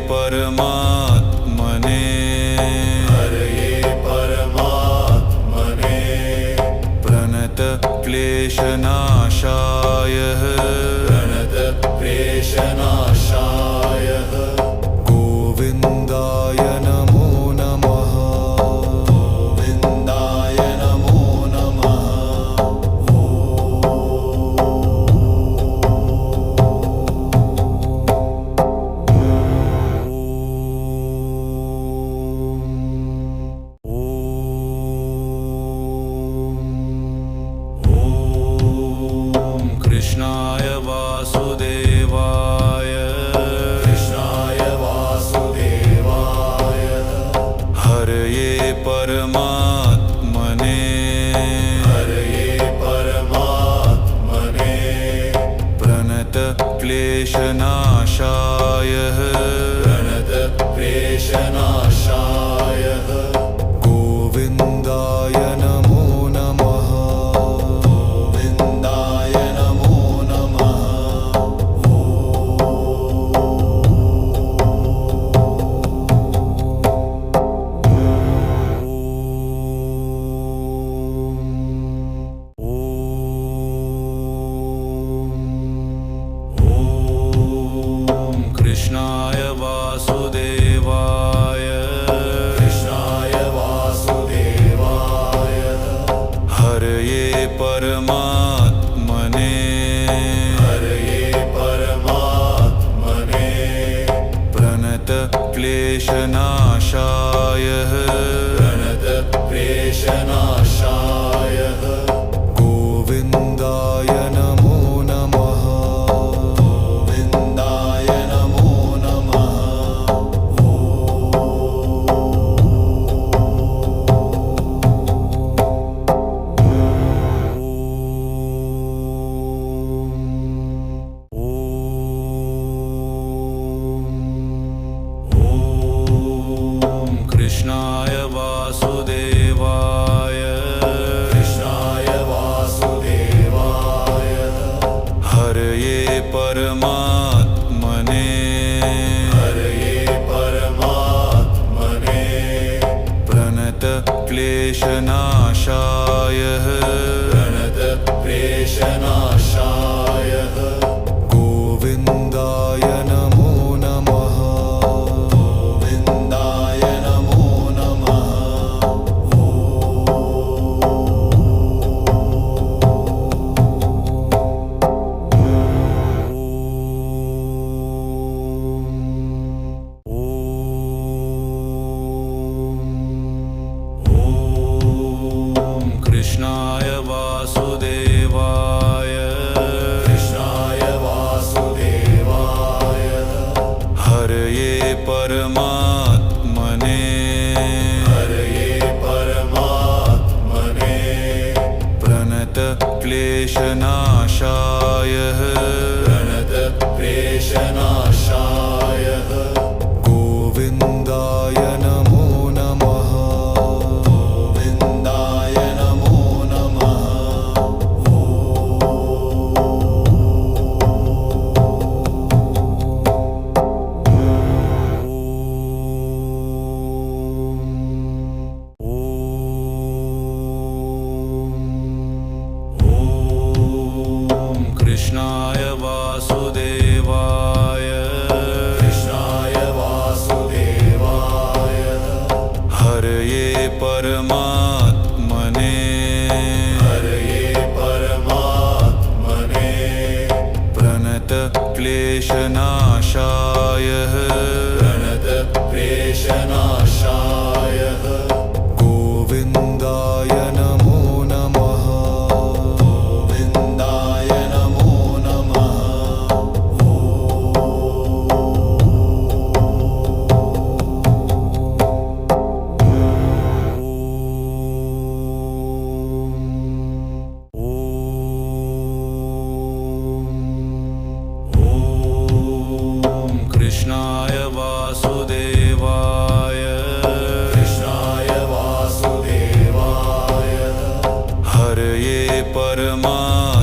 परमात्मने हरये परमात्मने प्रणत क्लेशनाशाय प्रणत क्लेशनाशाय गोविन्दाय नमो नमः। गोविन्दाय नमो नमः। कृष्णाय वासुदेवाय कृष्णाय वासुदेवाय हरये परमात्मने हरये परमात्मने प्रणत क्लेशनाशाय प्रणत क्लेशनाशाय गोविन्दाय नमो नमः। गोविन्दाय नमो नमः। कृष्णाय वासुदेवाय कृष्णाय वासुदेवाय हरये परमात्मने हरये परमात्मने प्रणत क्लेशनाशाय प्रणत क्लेशनाशाय गोविन्दाय नमो नमः। गोविन्दाय नमो नमः। कृष्णाय वासुदेवाय कृष्णाय वासुदेवाय हरये परमात्मने हरये परमात्मने प्रणत क्लेशनाशाय प्रणत क्लेशनाशाय गोविन्दाय नमो नमः। गोविन्दाय नमो नमः। कृष्णाय वासुदेवाय कृष्णाय वासुदेवाय हरये परमात्मने हरये परमात्मने प्रणत क्लेशनाशाय प्रणत क्लेशनाशाय गोविन्दाय नमो नमः। गोविन्दाय नमो नमः। कृष्णाय वासुदेवाय कृष्णाय वासुदेवाय हरये परमात्मने हरये परमात्मने प्रणत क्लेशनाशाय प्रणत क्लेशनाशाय गोविन्दाय नमो नमः। गोविन्दाय नमो नमः। कृष्णाय वासुदेवाय कृष्णाय वासुदेवाय हरये परमात्मने